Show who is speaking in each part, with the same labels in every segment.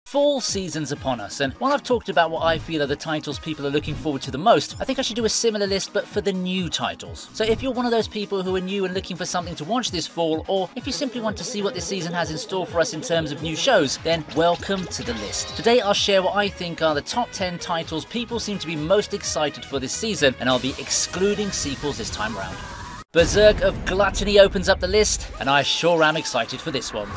Speaker 1: Fall season's upon us, and while I've talked about what I feel are the titles people are looking forward to the most, I think I should do a similar list but for the new titles. So if you're one of those people who are new and looking for something to watch this fall, or if you simply want to see what this season has in store for us in terms of new shows, then welcome to the list. Today I'll share what I think are the top 10 titles people seem to be most excited for this season, and I'll be excluding sequels this time round. Berserk of Gluttony opens up the list, and I sure am excited for this one.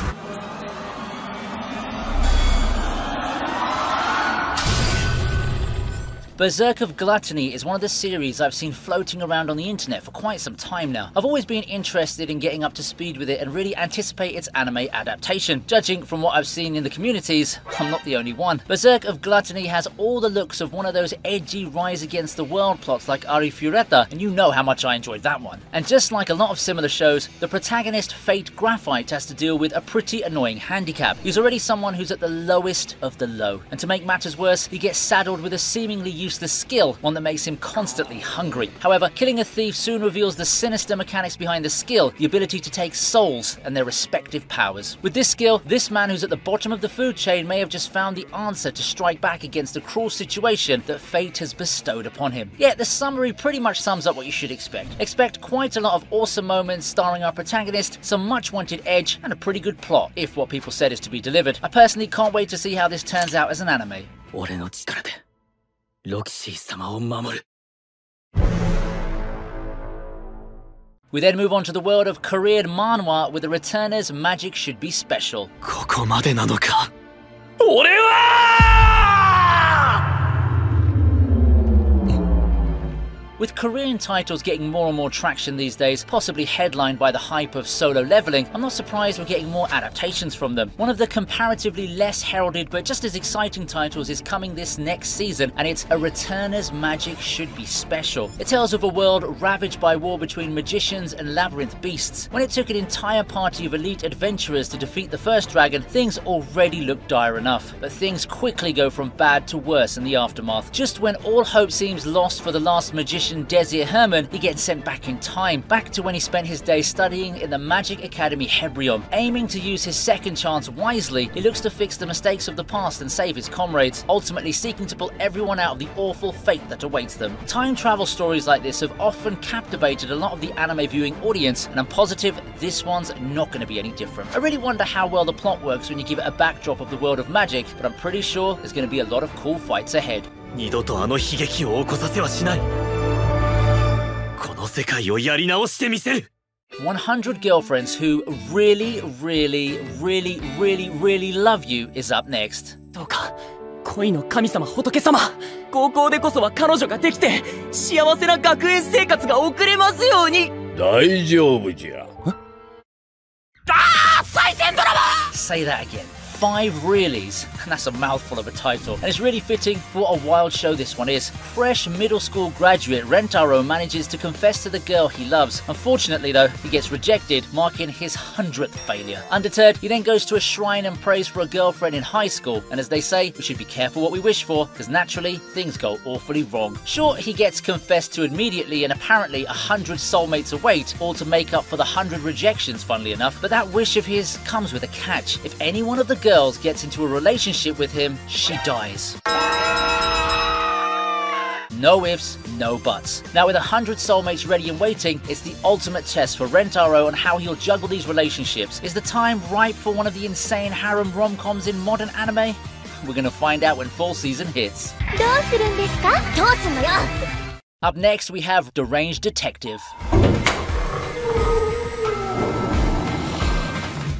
Speaker 1: Berserk of Gluttony is one of the series I've seen floating around on the internet for quite some time now. I've always been interested in getting up to speed with it and really anticipate its anime adaptation. Judging from what I've seen in the communities, I'm not the only one. Berserk of Gluttony has all the looks of one of those edgy rise against the world plots like Arifureta, and you know how much I enjoyed that one. And just like a lot of similar shows, the protagonist Fate Graphite has to deal with a pretty annoying handicap. He's already someone who's at the lowest of the low, and to make matters worse, he gets saddled with a seemingly useless skill, one that makes him constantly hungry. However, killing a thief soon reveals the sinister mechanics behind the skill, the ability to take souls and their respective powers. With this skill, this man who's at the bottom of the food chain may have just found the answer to strike back against the cruel situation that fate has bestowed upon him. Yet the summary pretty much sums up what you should expect. Expect quite a lot of awesome moments starring our protagonist, some much wanted edge, and a pretty good plot, if what people said is to be delivered. I personally can't wait to see how this turns out as an anime. We then move on to the world of Korean manhwa with the Returner's Magic Should Be Special. With Korean titles getting more and more traction these days, possibly headlined by the hype of Solo Leveling, I'm not surprised we're getting more adaptations from them. One of the comparatively less heralded but just as exciting titles is coming this next season, and it's A Returner's Magic Should Be Special. It tells of a world ravaged by war between magicians and labyrinth beasts. When it took an entire party of elite adventurers to defeat the first dragon, things already looked dire enough. But things quickly go from bad to worse in the aftermath. Just when all hope seems lost for the last magician Desir Herman, he gets sent back in time, back to when he spent his days studying in the Magic Academy Hebrion. Aiming to use his second chance wisely, he looks to fix the mistakes of the past and save his comrades, ultimately seeking to pull everyone out of the awful fate that awaits them. Time travel stories like this have often captivated a lot of the anime viewing audience, and I'm positive this one's not going to be any different. I really wonder how well the plot works when you give it a backdrop of the world of magic, but I'm pretty sure there's going to be a lot of cool fights ahead. 100 Girlfriends Who Really Love You is up next.
Speaker 2: 恋の神様仏様、高校でこそは彼女ができて幸せな学園生活が送れますように。
Speaker 3: 大丈夫じゃ。
Speaker 2: 再戦ドラマ。
Speaker 1: Say that again. 5 reallys, and that's a mouthful of a title, and it's really fitting for what a wild show this one is. Fresh middle school graduate Rentaro manages to confess to the girl he loves. Unfortunately though, he gets rejected, marking his 100th failure. Undeterred, he then goes to a shrine and prays for a girlfriend in high school, and as they say, we should be careful what we wish for, because naturally, things go awfully wrong. Sure, he gets confessed to immediately, and apparently 100 soulmates await, all to make up for the 100 rejections, funnily enough, but that wish of his comes with a catch. If any one of the girls gets into a relationship with him, she dies. No ifs, no buts. Now with 100 soulmates ready and waiting, it's the ultimate test for Rentaro on how he'll juggle these relationships. Is the time ripe for one of the insane harem rom-coms in modern anime? We're gonna find out when fall season hits. Up next we have Deranged Detective.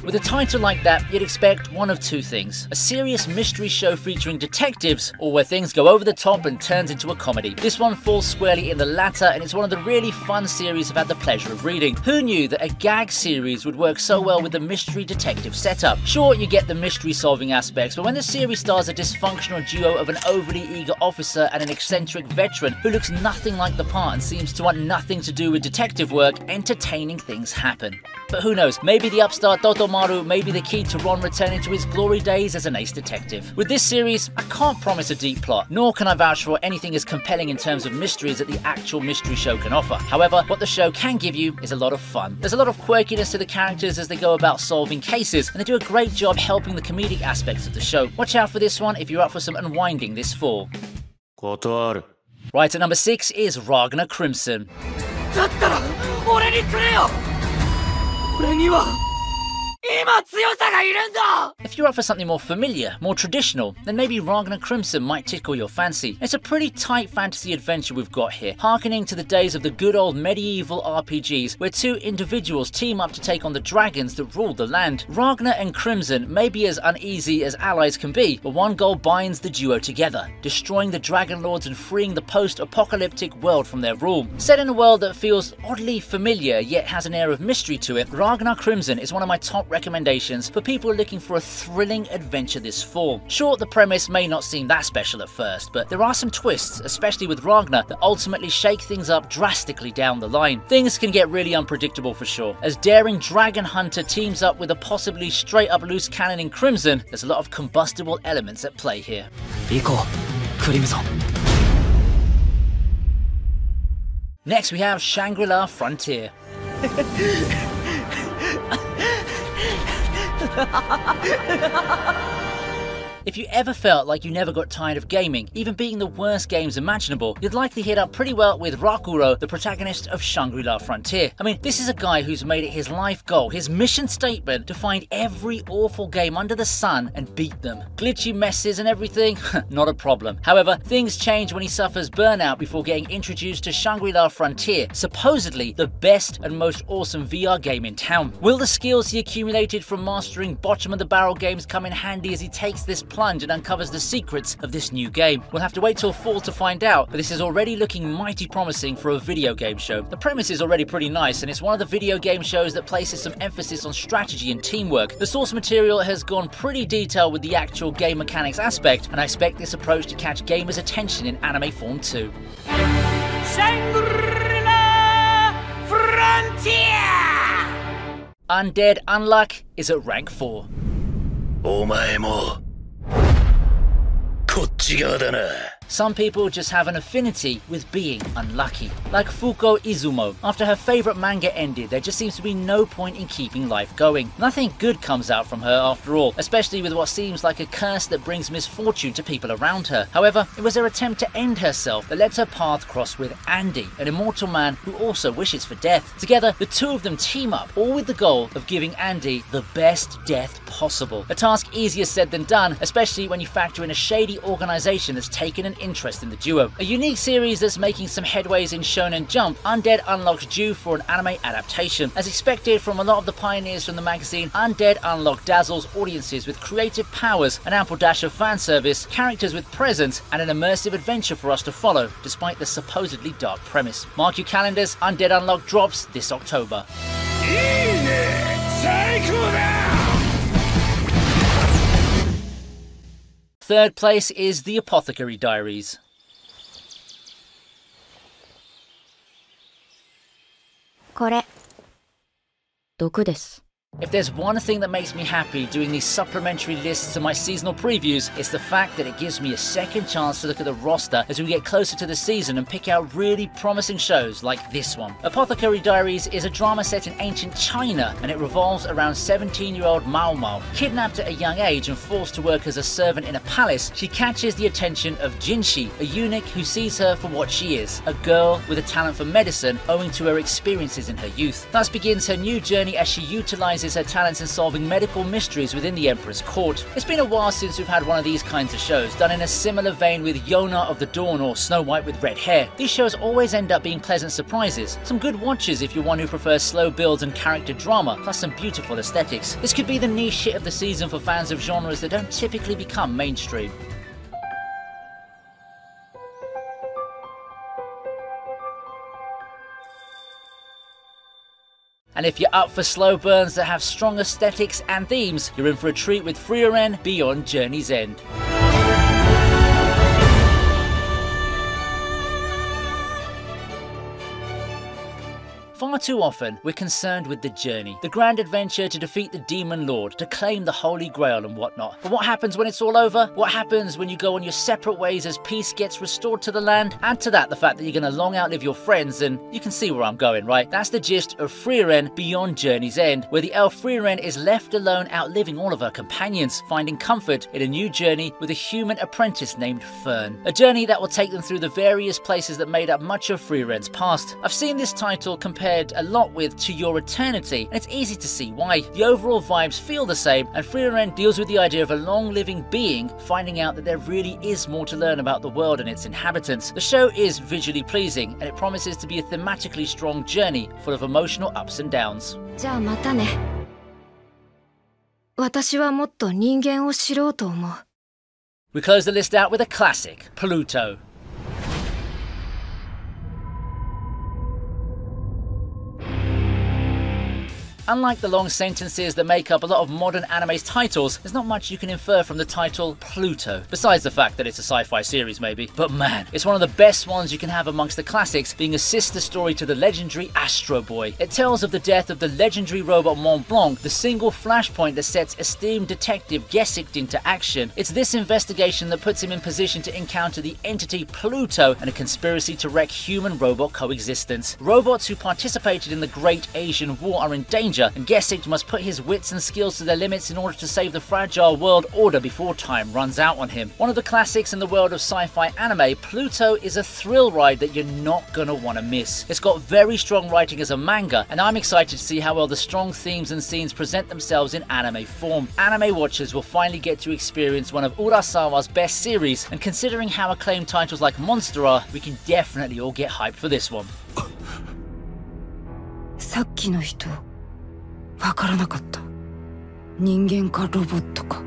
Speaker 1: With a title like that, you'd expect one of two things: a serious mystery show featuring detectives, or where things go over the top and turns into a comedy. This one falls squarely in the latter, and it's one of the really fun series I've had the pleasure of reading. Who knew that a gag series would work so well with the mystery detective setup? Sure, you get the mystery solving aspects, but when the series stars a dysfunctional duo of an overly eager officer and an eccentric veteran who looks nothing like the part and seems to want nothing to do with detective work, entertaining things happen. But who knows, maybe the upstart Dotomo Hiromaru may be the key to Ron returning to his glory days as an ace detective. With this series, I can't promise a deep plot, nor can I vouch for anything as compelling in terms of mysteries that the actual mystery show can offer. However, what the show can give you is a lot of fun. There's a lot of quirkiness to the characters as they go about solving cases, and they do a great job helping the comedic aspects of the show. Watch out for this one if you're up for some unwinding this fall. Right at number 6 is Ragnar Crimson. If you're up for something more familiar, more traditional, then maybe Ragnar Crimson might tickle your fancy. It's a pretty tight fantasy adventure we've got here, harkening to the days of the good old medieval RPGs where two individuals team up to take on the dragons that rule the land. Ragnar and Crimson may be as uneasy as allies can be, but one goal binds the duo together, destroying the Dragon Lords and freeing the post-apocalyptic world from their rule. Set in a world that feels oddly familiar yet has an air of mystery to it, Ragnar Crimson is one of my top recommendations for people looking for a thrilling adventure this fall. Sure, the premise may not seem that special at first, but there are some twists, especially with Ragnar, that ultimately shake things up drastically down the line. Things can get really unpredictable for sure. As daring dragon hunter teams up with a possibly straight up loose cannon in Crimson, there's a lot of combustible elements at play here. Next we have Shangri-La Frontier. If you ever felt like you never got tired of gaming, even beating the worst games imaginable, you'd likely hit up pretty well with Rakuro, the protagonist of Shangri-La Frontier. I mean, this is a guy who's made it his life goal, his mission statement, to find every awful game under the sun and beat them. Glitchy messes and everything? Not a problem. However, things change when he suffers burnout before getting introduced to Shangri-La Frontier, supposedly the best and most awesome VR game in town. Will the skills he accumulated from mastering bottom-of-the-barrel games come in handy as he takes this plunge and uncovers the secrets of this new game? We'll have to wait till fall to find out, but this is already looking mighty promising for a video game show. The premise is already pretty nice, and it's one of the video game shows that places some emphasis on strategy and teamwork. The source material has gone pretty detailed with the actual game mechanics aspect, and I expect this approach to catch gamers' attention in anime form too. Shangri-La Frontier! Undead Unluck is at rank 4.
Speaker 3: お前もこっち側だな。
Speaker 1: Some people just have an affinity with being unlucky. Like Fuko Izumo. After her favourite manga ended, there just seems to be no point in keeping life going. Nothing good comes out from her after all, especially with what seems like a curse that brings misfortune to people around her. However, it was her attempt to end herself that lets her path cross with Andy, an immortal man who also wishes for death. Together, the two of them team up, all with the goal of giving Andy the best death possible. A task easier said than done, especially when you factor in a shady organisation that's taken an interest in the duo. A unique series that's making some headways in Shonen Jump, Undead Unlock's due for an anime adaptation. As expected from a lot of the pioneers from the magazine, Undead Unlock dazzles audiences with creative powers, an ample dash of fan service, characters with presence, and an immersive adventure for us to follow, despite the supposedly dark premise. Mark your calendars, Undead Unlock drops this October. Third place is The Apothecary Diaries.
Speaker 4: これ毒です。
Speaker 1: If there's one thing that makes me happy doing these supplementary lists to my seasonal previews, it's the fact that it gives me a second chance to look at the roster as we get closer to the season and pick out really promising shows like this one. Apothecary Diaries is a drama set in ancient China, and it revolves around 17-year-old Mao Mao. Kidnapped at a young age and forced to work as a servant in a palace, she catches the attention of Jinshi, a eunuch who sees her for what she is, a girl with a talent for medicine owing to her experiences in her youth. Thus begins her new journey as she utilizes her talents in solving medical mysteries within the Emperor's court. It's been a while since we've had one of these kinds of shows, done in a similar vein with Yona of the Dawn or Snow White with red hair. These shows always end up being pleasant surprises. Some good watches if you're one who prefers slow builds and character drama, plus some beautiful aesthetics. This could be the niche hit of the season for fans of genres that don't typically become mainstream. And if you're up for slow burns that have strong aesthetics and themes, you're in for a treat with Frieren Beyond Journey's End. Far too often, we're concerned with the journey, the grand adventure to defeat the Demon Lord, to claim the Holy Grail and whatnot. But what happens when it's all over? What happens when you go on your separate ways as peace gets restored to the land? Add to that the fact that you're going to long outlive your friends, and you can see where I'm going, right? That's the gist of Frieren Beyond Journey's End, where the elf Frieren is left alone outliving all of her companions, finding comfort in a new journey with a human apprentice named Fern. A journey that will take them through the various places that made up much of Frieren's past. I've seen this title compared a lot with To Your Eternity, and it's easy to see why. The overall vibes feel the same, and Frieren deals with the idea of a long-living being finding out that there really is more to learn about the world and its inhabitants. The show is visually pleasing, and it promises to be a thematically strong journey full of emotional ups and downs.
Speaker 4: じゃあまたね。私はもっと人間を知ろうと思う。
Speaker 1: We close the list out with a classic, Pluto. Unlike the long sentences that make up a lot of modern anime's titles, there's not much you can infer from the title Pluto, besides the fact that it's a sci-fi series maybe. But man, it's one of the best ones you can have amongst the classics, being a sister story to the legendary Astro Boy. It tells of the death of the legendary robot Mont Blanc, the single flashpoint that sets esteemed detective Gesicht into action. It's this investigation that puts him in position to encounter the entity Pluto and a conspiracy to wreck human-robot coexistence. Robots who participated in the Great Asian War are in danger, and Gesicht must put his wits and skills to their limits in order to save the fragile world order before time runs out on him. One of the classics in the world of sci-fi anime, Pluto is a thrill ride that you're not gonna want to miss. It's got very strong writing as a manga, and I'm excited to see how well the strong themes and scenes present themselves in anime form. Anime watchers will finally get to experience one of Urasawa's best series, and considering how acclaimed titles like Monster are, we can definitely all get hyped for this one.
Speaker 4: さっきの人、わからなかった。人間かロボットか。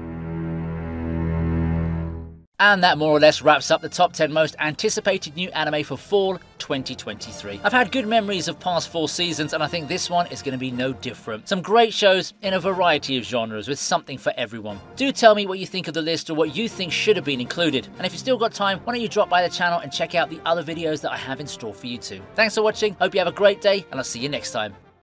Speaker 1: And that more or less wraps up the top 10 most anticipated new anime for fall 2023. I've had good memories of past fall seasons, and I think this one is going to be no different. Some great shows in a variety of genres with something for everyone. Do tell me what you think of the list or what you think should have been included. And if you've still got time, why don't you drop by the channel and check out the other videos that I have in store for you too. Thanks for watching, hope you have a great day, and I'll see you next time.